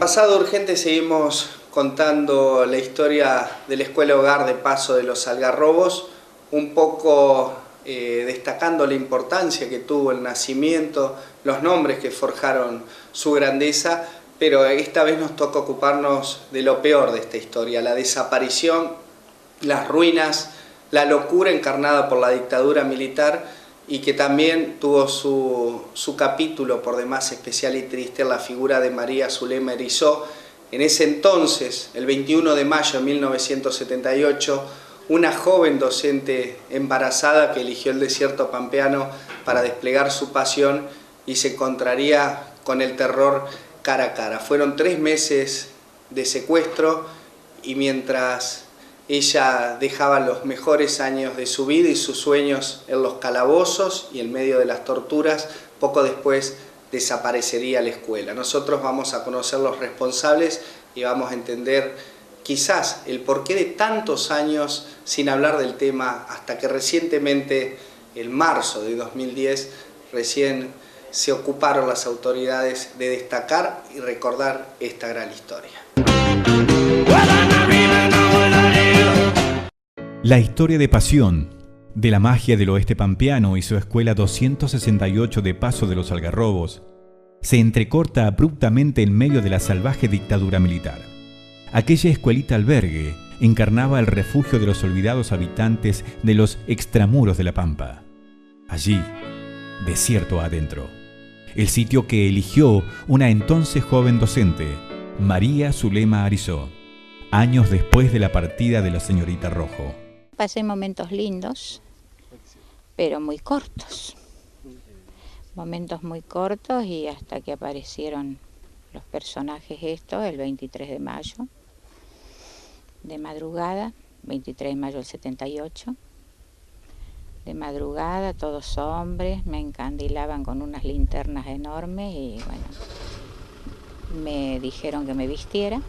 Pasado Urgente seguimos contando la historia de la Escuela Hogar de Paso de los Algarrobos, un poco destacando la importancia que tuvo el nacimiento, los nombres que forjaron su grandeza, pero esta vez nos toca ocuparnos de lo peor de esta historia, la desaparición, las ruinas, la locura encarnada por la dictadura militar, y que también tuvo su capítulo por demás especial y triste en la figura de María Zulema Erizó. En ese entonces, el 21 de mayo de 1978, una joven docente embarazada que eligió el desierto pampeano para desplegar su pasión y se encontraría con el terror cara a cara. Fueron 3 meses de secuestro y mientras ella dejaba los mejores años de su vida y sus sueños en los calabozos y en medio de las torturas, poco después desaparecería la escuela. Nosotros vamos a conocer los responsables y vamos a entender quizás el porqué de tantos años sin hablar del tema, hasta que recientemente, en marzo de 2010, recién se ocuparon las autoridades de destacar y recordar esta gran historia. La historia de pasión, de la magia del oeste pampeano y su escuela 268 de Paso de los Algarrobos, se entrecorta abruptamente en medio de la salvaje dictadura militar. Aquella escuelita albergue encarnaba el refugio de los olvidados habitantes de los extramuros de la Pampa. Allí, desierto adentro, el sitio que eligió una entonces joven docente, María Zulema Erizó, años después de la partida de la señorita Rojo. Pasé momentos lindos, pero muy cortos. Momentos muy cortos y hasta que aparecieron los personajes estos, el 23 de mayo, de madrugada, 23 de mayo del 78. De madrugada, todos hombres, me encandilaban con unas linternas enormes y bueno, me dijeron que me vistiera,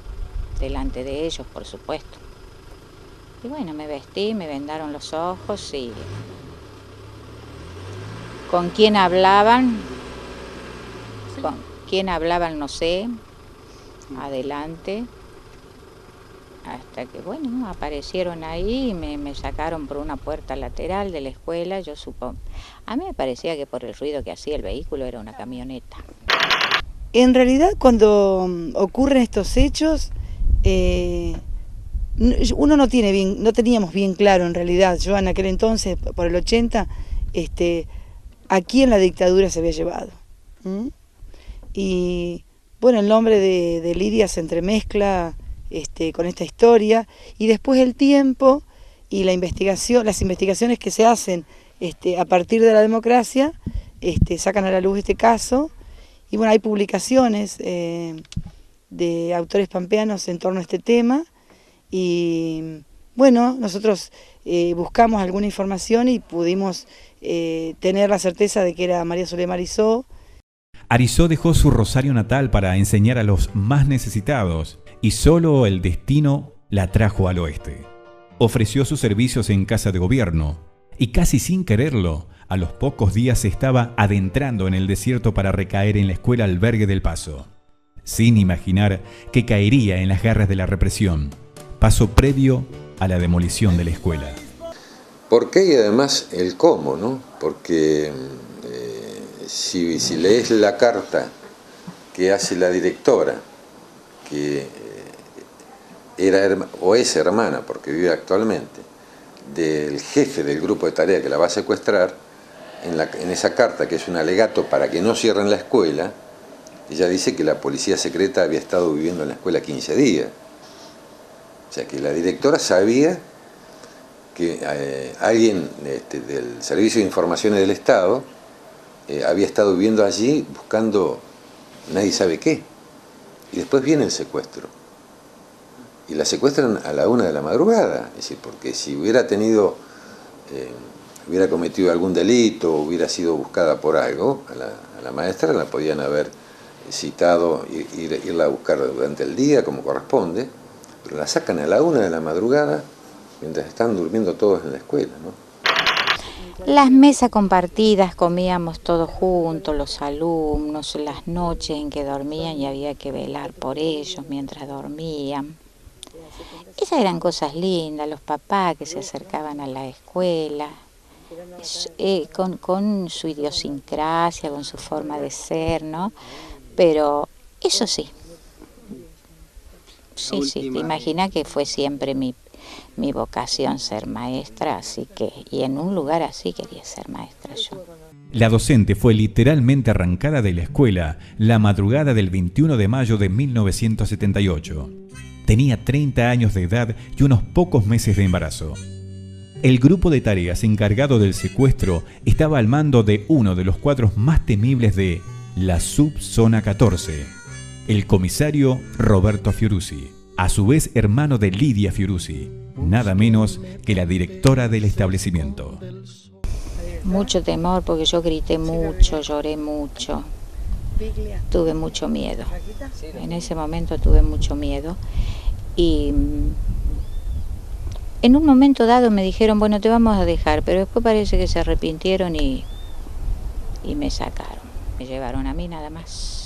delante de ellos, por supuesto. Y bueno, me vestí, me vendaron los ojos y con quién hablaban no sé, adelante, hasta que bueno, aparecieron ahí y me sacaron por una puerta lateral de la escuela. Yo supongo, a mí me parecía que por el ruido que hacía el vehículo era una camioneta. En realidad, cuando ocurren estos hechos, uno no teníamos bien claro en realidad, yo en aquel entonces, por el 80, a quién la dictadura se había llevado. Y bueno, el nombre de Lidia se entremezcla con esta historia, y después el tiempo y las investigaciones que se hacen a partir de la democracia, sacan a la luz este caso, y bueno, hay publicaciones de autores pampeanos en torno a este tema. Y bueno, nosotros buscamos alguna información y pudimos tener la certeza de que era María Zulema Erizó. Erizó dejó su Rosario natal para enseñar a los más necesitados y solo el destino la trajo al oeste. Ofreció sus servicios en Casa de Gobierno y casi sin quererlo, a los pocos días se estaba adentrando en el desierto para recaer en la escuela albergue del Paso, sin imaginar que caería en las garras de la represión. Paso previo a la demolición de la escuela. ¿Por qué? Y además el cómo, ¿no? Porque si lees la carta que hace la directora, que era o es hermana, porque vive actualmente, del jefe del grupo de tarea que la va a secuestrar, en esa carta, que es un alegato para que no cierren la escuela, ella dice que la policía secreta había estado viviendo en la escuela 15 días. O sea que la directora sabía que alguien del Servicio de Informaciones del Estado había estado viviendo allí buscando nadie sabe qué. Y después viene el secuestro. Y la secuestran a la 1 de la madrugada. Es decir, porque si hubiera hubiera cometido algún delito, hubiera sido buscada por algo, a la maestra la podían haber citado, irla a buscar durante el día como corresponde. Pero la sacan a la 1 de la madrugada mientras están durmiendo todos en la escuela, ¿no? Las mesas compartidas, comíamos todos juntos, los alumnos, las noches en que dormían y había que velar por ellos mientras dormían. Esas eran cosas lindas, los papás que se acercaban a la escuela, con su idiosincrasia, con su forma de ser, ¿no? Pero eso sí, te imaginas que fue siempre mi vocación ser maestra, así que, y en un lugar así quería ser maestra yo. La docente fue literalmente arrancada de la escuela la madrugada del 21 de mayo de 1978. Tenía 30 años de edad y unos pocos meses de embarazo. El grupo de tareas encargado del secuestro estaba al mando de uno de los cuadros más temibles de la Subzona 14, el comisario Roberto Fiorucci, a su vez hermano de Lidia Fiorucci, nada menos que la directora del establecimiento. Mucho temor porque yo grité mucho, lloré mucho, tuve mucho miedo. En ese momento tuve mucho miedo y en un momento dado me dijeron, bueno, te vamos a dejar, pero después parece que se arrepintieron y me sacaron, me llevaron a mí nada más.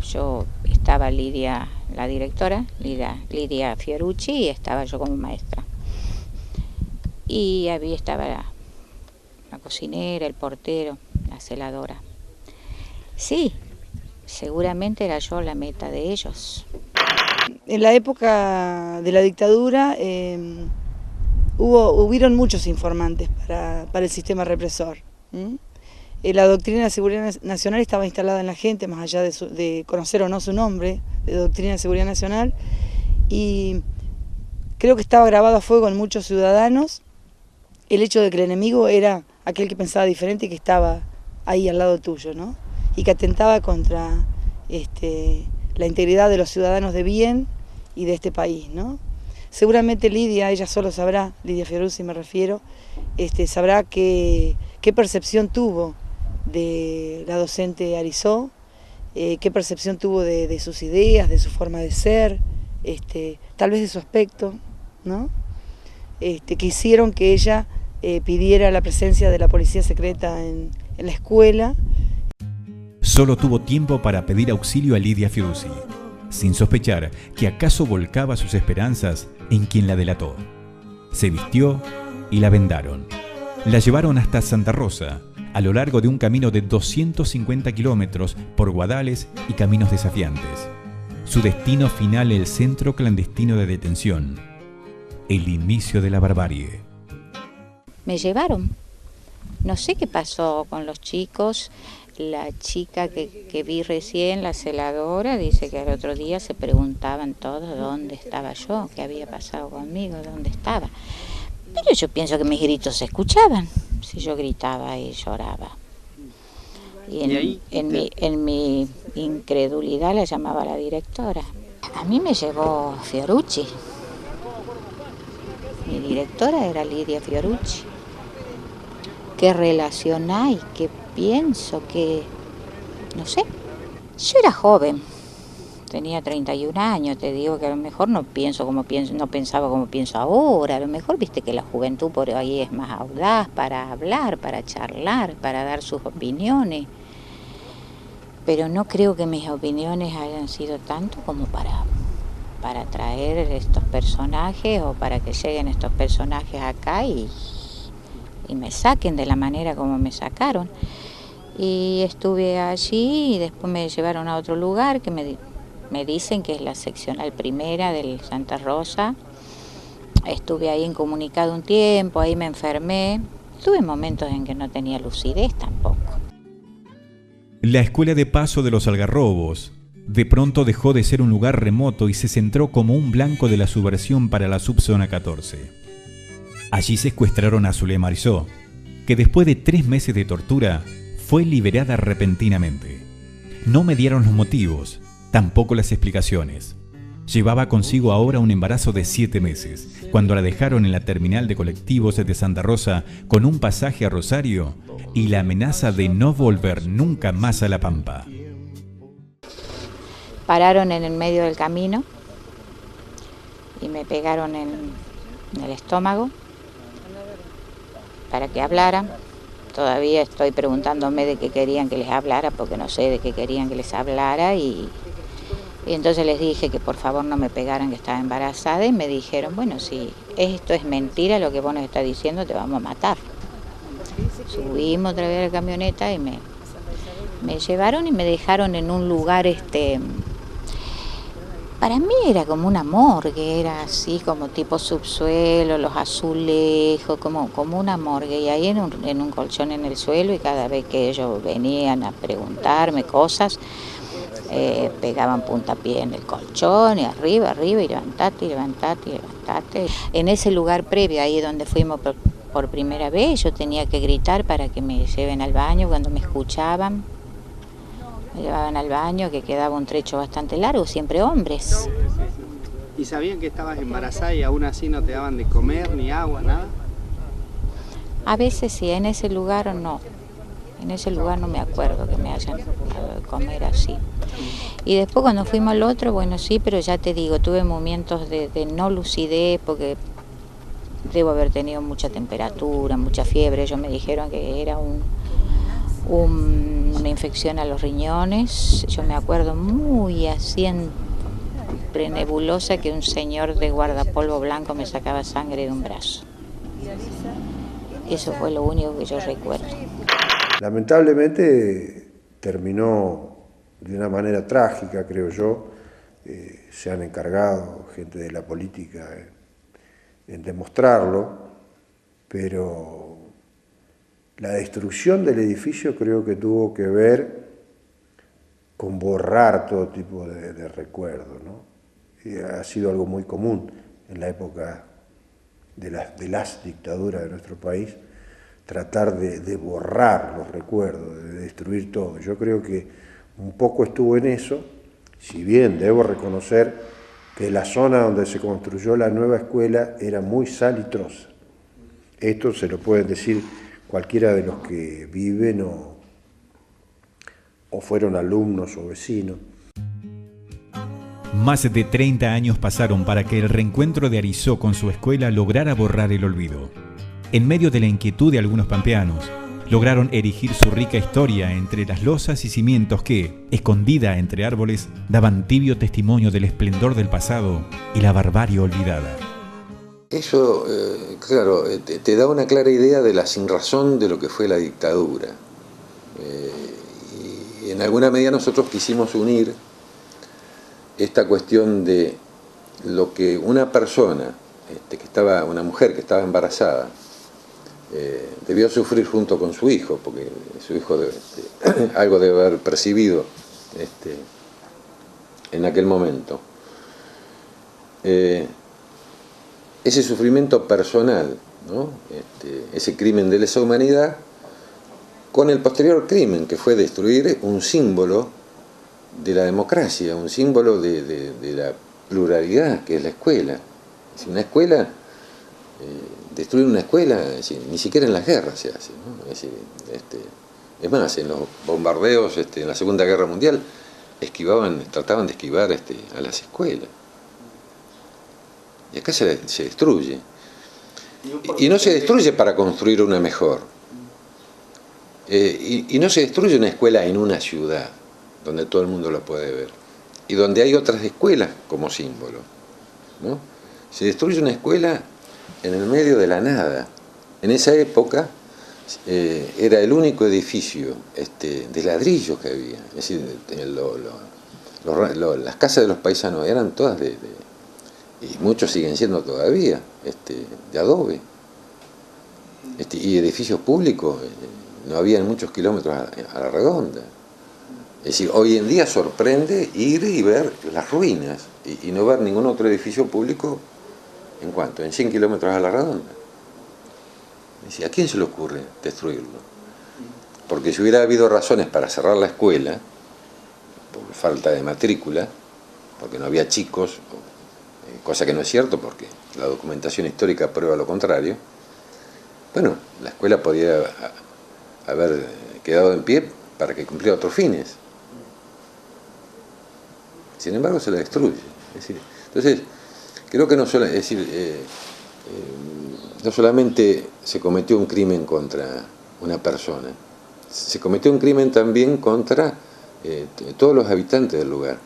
Yo estaba Lidia, la directora, Lidia Fiorucci, y estaba yo como maestra. Y ahí estaba la cocinera, el portero, la celadora. Sí, seguramente era yo la meta de ellos. En la época de la dictadura hubieron muchos informantes para el sistema represor. La doctrina de seguridad nacional estaba instalada en la gente, más allá de conocer o no su nombre, de doctrina de seguridad nacional, y creo que estaba grabado a fuego en muchos ciudadanos el hecho de que el enemigo era aquel que pensaba diferente y que estaba ahí al lado tuyo, ¿no? Y que atentaba contra la integridad de los ciudadanos de bien y de este país, ¿no? Seguramente Lidia, ella solo sabrá, Lidia Fiorucci me refiero, sabrá qué percepción tuvo de la docente Arizó, qué percepción tuvo de sus ideas, de su forma de ser, tal vez de su aspecto, ¿no? Que hicieron que ella pidiera la presencia de la policía secreta en la escuela. Solo tuvo tiempo para pedir auxilio a Lidia Fiorucci, sin sospechar que acaso volcaba sus esperanzas en quien la delató. Se vistió y la vendaron. La llevaron hasta Santa Rosa, a lo largo de un camino de 250 kilómetros por guadales y caminos desafiantes. Su destino final, el centro clandestino de detención. El inicio de la barbarie. Me llevaron. No sé qué pasó con los chicos. La chica que vi recién, la celadora, dice que al otro día se preguntaban todos dónde estaba yo, qué había pasado conmigo, dónde estaba. Pero yo pienso que mis gritos se escuchaban, si yo gritaba y lloraba. Y en mi incredulidad la llamaba la directora. A mí me llevó Fiorucci. Mi directora era Lidia Fiorucci. ¿Qué relación hay? ¿Qué pienso? ¿Qué? No sé. Yo era joven. Tenía 31 años, te digo que a lo mejor no pensaba como pienso ahora. A lo mejor viste que la juventud por ahí es más audaz para hablar, para charlar, para dar sus opiniones. Pero no creo que mis opiniones hayan sido tanto como para traer estos personajes o para que lleguen estos personajes acá y me saquen de la manera como me sacaron. Y estuve allí y después me llevaron a otro lugar que me dicen que es la seccional primera del Santa Rosa. Estuve ahí incomunicado un tiempo, ahí me enfermé. Tuve momentos en que no tenía lucidez tampoco. La escuela de paso de los Algarrobos de pronto dejó de ser un lugar remoto y se centró como un blanco de la subversión para la Subzona 14. Allí secuestraron a Zulema Arizó, que después de 3 meses de tortura fue liberada repentinamente. No me dieron los motivos, tampoco las explicaciones. Llevaba consigo ahora un embarazo de 7 meses, cuando la dejaron en la terminal de colectivos de Santa Rosa con un pasaje a Rosario y la amenaza de no volver nunca más a La Pampa. Pararon en el medio del camino y me pegaron en el estómago para que hablara. Todavía estoy preguntándome de qué querían que les hablara, porque no sé de qué querían que les hablara, y entonces les dije que por favor no me pegaran, que estaba embarazada, y me dijeron, bueno, si esto es mentira lo que vos nos estás diciendo, te vamos a matar. Subimos otra vez a la camioneta y me llevaron y me dejaron en un lugar, para mí era como una morgue, era así como tipo subsuelo, los azulejos, como una morgue, y ahí en un colchón en el suelo, y cada vez que ellos venían a preguntarme cosas, pegaban puntapié en el colchón, y arriba, y levantate. En ese lugar previo, ahí donde fuimos por primera vez, yo tenía que gritar para que me lleven al baño cuando me escuchaban. Me llevaban al baño, que quedaba un trecho bastante largo, siempre hombres. ¿Y sabían que estabas embarazada y aún así no te daban de comer, ni agua, nada? A veces sí, en ese lugar no. En ese lugar no me acuerdo que me hayan dado de comer así. Y después cuando fuimos al otro, bueno, sí, pero ya te digo, tuve momentos de no lucidez, porque debo haber tenido mucha temperatura, mucha fiebre. Ellos me dijeron que era una infección a los riñones. Yo me acuerdo muy así entre nebulosa que un señor de guardapolvo blanco me sacaba sangre de un brazo. Eso fue lo único que yo recuerdo. Lamentablemente terminó de una manera trágica, creo yo. Se han encargado gente de la política en demostrarlo, pero la destrucción del edificio creo que tuvo que ver con borrar todo tipo de recuerdos, ¿no? Y ha sido algo muy común en la época de las dictaduras de nuestro país, tratar de borrar los recuerdos, de destruir todo. Yo creo que un poco estuvo en eso, si bien debo reconocer que la zona donde se construyó la nueva escuela era muy salitrosa. Esto se lo pueden decir cualquiera de los que viven o fueron alumnos o vecinos. Más de 30 años pasaron para que el reencuentro de Arizó con su escuela lograra borrar el olvido. En medio de la inquietud de algunos pampeanos, lograron erigir su rica historia entre las losas y cimientos que, escondida entre árboles, daban tibio testimonio del esplendor del pasado y la barbarie olvidada. Eso, claro, te da una clara idea de la sinrazón de lo que fue la dictadura. Y en alguna medida nosotros quisimos unir esta cuestión de lo que una persona, una mujer que estaba embarazada, debió sufrir junto con su hijo, porque su hijo algo debe haber percibido en aquel momento. Ese sufrimiento personal, ¿no? Ese crimen de lesa humanidad, con el posterior crimen, que fue destruir un símbolo de la democracia, un símbolo de la pluralidad, que es la escuela. Si una escuela, destruir una escuela, ni siquiera en las guerras se hace, ¿no? Es más, en los bombardeos en la Segunda Guerra Mundial trataban de esquivar a las escuelas. Y acá se destruye. Y no se destruye para construir una mejor. Y no se destruye una escuela en una ciudad, donde todo el mundo la puede ver. Y donde hay otras escuelas como símbolo, ¿no? Se destruye una escuela en el medio de la nada. En esa época era el único edificio de ladrillo que había. Es decir, las casas de los paisanos eran todas y muchos siguen siendo todavía, de adobe. Y edificios públicos no había en muchos kilómetros a la redonda. Es decir, hoy en día sorprende ir y ver las ruinas y no ver ningún otro edificio público en 100 kilómetros a la redonda. Es decir, ¿a quién se le ocurre destruirlo? Porque si hubiera habido razones para cerrar la escuela, por falta de matrícula, porque no había chicos, cosa que no es cierto porque la documentación histórica prueba lo contrario, bueno, la escuela podía haber quedado en pie para que cumpliera otros fines. Sin embargo, se la destruye. Es decir, entonces, creo que no solo, es decir, no solamente se cometió un crimen contra una persona, se cometió un crimen también contra todos los habitantes del lugar.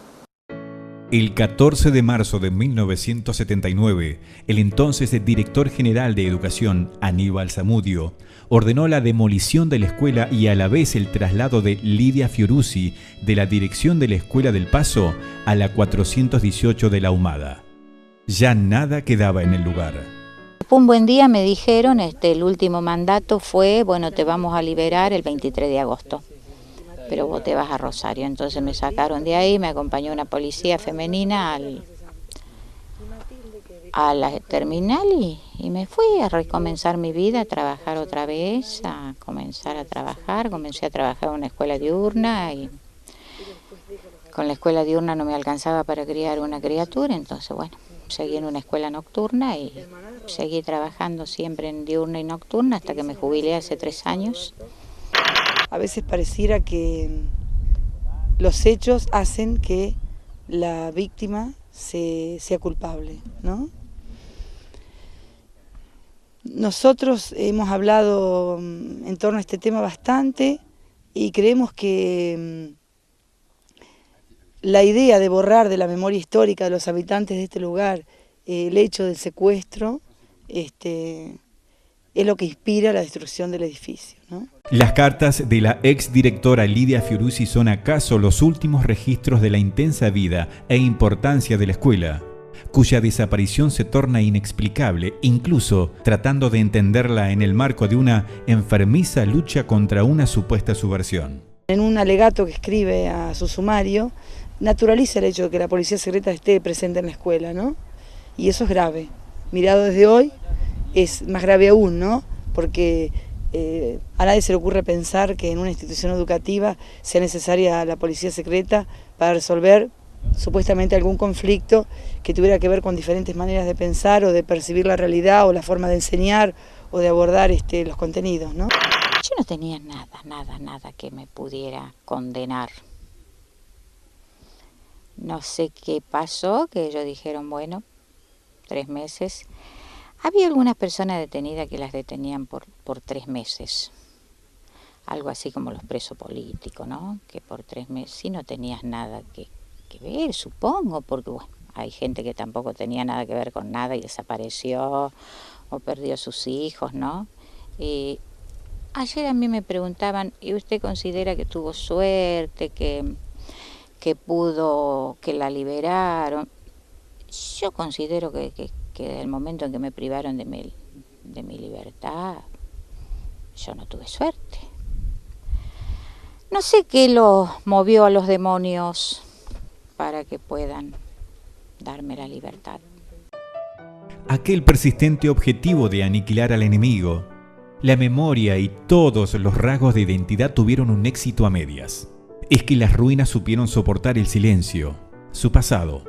El 14 de marzo de 1979, el entonces director general de Educación, Aníbal Zamudio, ordenó la demolición de la escuela y a la vez el traslado de Lidia Fiorucci de la dirección de la Escuela del Paso a la 418 de la Ahumada. Ya nada quedaba en el lugar. Un buen día me dijeron, el último mandato fue, bueno, te vamos a liberar el 23 de agosto. Pero vos te vas a Rosario. Entonces me sacaron de ahí, me acompañó una policía femenina a la terminal y me fui a recomenzar mi vida, a trabajar otra vez, a comenzar a trabajar. Comencé a trabajar en una escuela diurna y con la escuela diurna no me alcanzaba para criar una criatura, entonces bueno, seguí en una escuela nocturna y seguí trabajando siempre en diurna y nocturna hasta que me jubilé hace 3 años. A veces pareciera que los hechos hacen que la víctima sea culpable, ¿no? Nosotros hemos hablado en torno a este tema bastante y creemos que la idea de borrar de la memoria histórica de los habitantes de este lugar el hecho del secuestro es lo que inspira la destrucción del edificio, ¿no? Las cartas de la exdirectora Lidia Fiorucci son acaso los últimos registros de la intensa vida e importancia de la escuela, cuya desaparición se torna inexplicable, incluso tratando de entenderla en el marco de una enfermiza lucha contra una supuesta subversión. En un alegato que escribe a su sumario, naturaliza el hecho de que la policía secreta esté presente en la escuela, ¿no? Y eso es grave. Mirado desde hoy, es más grave aún, ¿no? Porque a nadie se le ocurre pensar que en una institución educativa sea necesaria la policía secreta para resolver supuestamente algún conflicto que tuviera que ver con diferentes maneras de pensar o de percibir la realidad o la forma de enseñar o de abordar los contenidos, ¿no? Yo no tenía nada que me pudiera condenar. No sé qué pasó, que ellos dijeron, bueno, 3 meses. Había algunas personas detenidas que las detenían por 3 meses. Algo así como los presos políticos, ¿no? Que por 3 meses sí no tenías nada que ver, supongo, porque bueno, hay gente que tampoco tenía nada que ver con nada y desapareció o perdió a sus hijos, ¿no? Y ayer a mí me preguntaban, ¿y usted considera que tuvo suerte, que la liberaron? Yo considero que desde el momento en que me privaron de mi libertad, yo no tuve suerte. No sé qué los movió a los demonios para que puedan darme la libertad. Aquel persistente objetivo de aniquilar al enemigo, la memoria y todos los rasgos de identidad tuvieron un éxito a medias. Es que las ruinas supieron soportar el silencio, su pasado,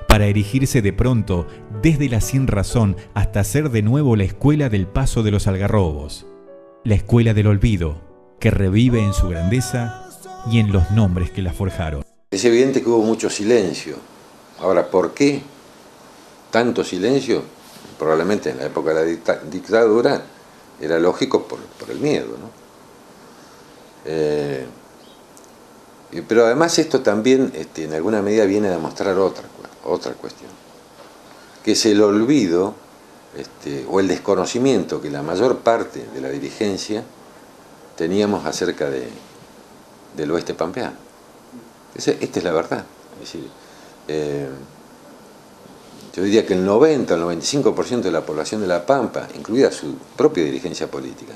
para erigirse de pronto desde la sinrazón hasta ser de nuevo la escuela del paso de los algarrobos, la escuela del olvido, que revive en su grandeza y en los nombres que la forjaron. Es evidente que hubo mucho silencio. Ahora, ¿por qué tanto silencio? Probablemente en la época de la dictadura era lógico por el miedo, ¿no? Pero además esto también en alguna medida viene a demostrar otra cuestión, que es el olvido o el desconocimiento que la mayor parte de la dirigencia teníamos acerca del oeste pampeano. Esta es la verdad. Es decir, yo diría que el 90 o el 95% de la población de La Pampa, incluida su propia dirigencia política,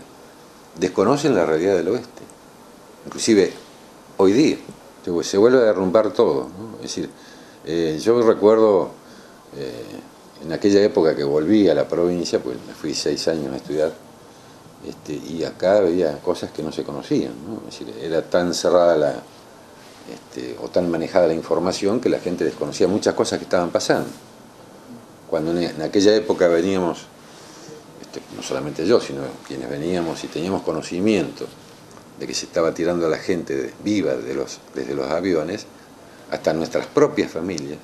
desconocen la realidad del oeste. Inclusive hoy día se vuelve a derrumbar todo, ¿no? Es decir, yo recuerdo en aquella época que volví a la provincia, pues me fui 6 años a estudiar, y acá había cosas que no se conocían, ¿no? Es decir, era tan cerrada o tan manejada la información que la gente desconocía muchas cosas que estaban pasando. Cuando en aquella época veníamos, no solamente yo, sino quienes veníamos y teníamos conocimiento de que se estaba tirando a la gente viva desde los aviones, hasta nuestras propias familias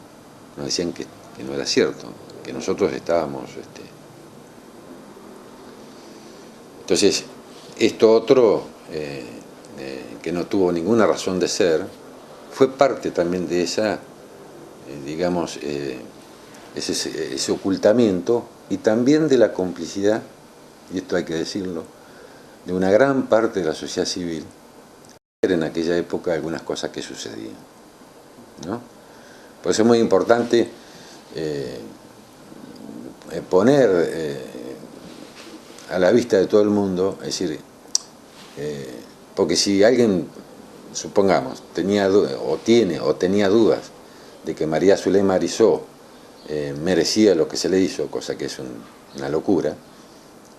nos decían que no era cierto, que nosotros estábamos Entonces, esto otro, que no tuvo ninguna razón de ser, fue parte también de esa, digamos, ese ocultamiento, y también de la complicidad, y esto hay que decirlo, de una gran parte de la sociedad civil, en aquella época algunas cosas que sucedían, ¿no? Por eso es muy importante poner a la vista de todo el mundo, es decir, porque si alguien, supongamos, tenía dudas de que María Zulema Arizó merecía lo que se le hizo, cosa que es una locura,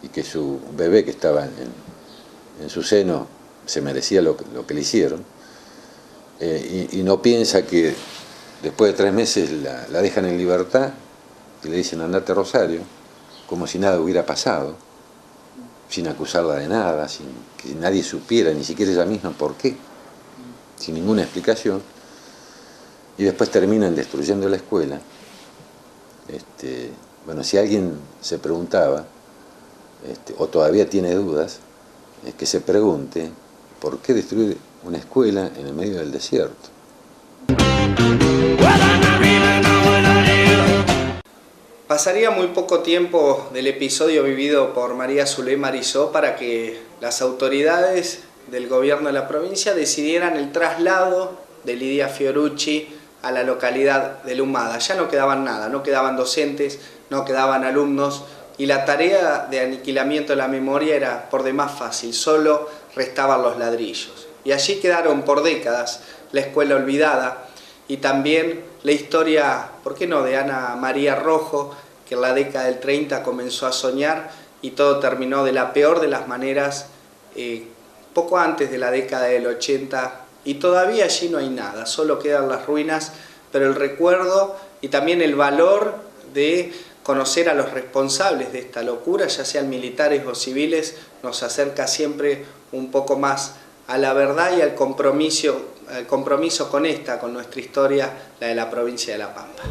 y que su bebé que estaba en su seno se merecía lo que le hicieron, y no piensa que después de 3 meses la dejan en libertad y le dicen andate a Rosario, como si nada hubiera pasado, sin acusarla de nada, sin que nadie supiera, ni siquiera ella misma por qué, sin ninguna explicación, y después terminan destruyendo la escuela. Bueno, si alguien se preguntaba, o todavía tiene dudas, es que se pregunte por qué destruir una escuela en el medio del desierto. Pasaría muy poco tiempo del episodio vivido por María Zulema Arizó para que las autoridades del gobierno de la provincia decidieran el traslado de Lidia Fiorucci a la localidad de Lumada. Ya no quedaban nada, no quedaban docentes, no quedaban alumnos, y la tarea de aniquilamiento de la memoria era por demás fácil, solo restaban los ladrillos. Y allí quedaron por décadas la escuela olvidada, y también la historia, ¿por qué no?, de Ana María Rojo, que en la década del 30 comenzó a soñar y todo terminó de la peor de las maneras poco antes de la década del 80, y todavía allí no hay nada, solo quedan las ruinas, pero el recuerdo y también el valor de conocer a los responsables de esta locura, ya sean militares o civiles, nos acerca siempre un poco más a la verdad y al compromiso con nuestra historia, la de la provincia de La Pampa.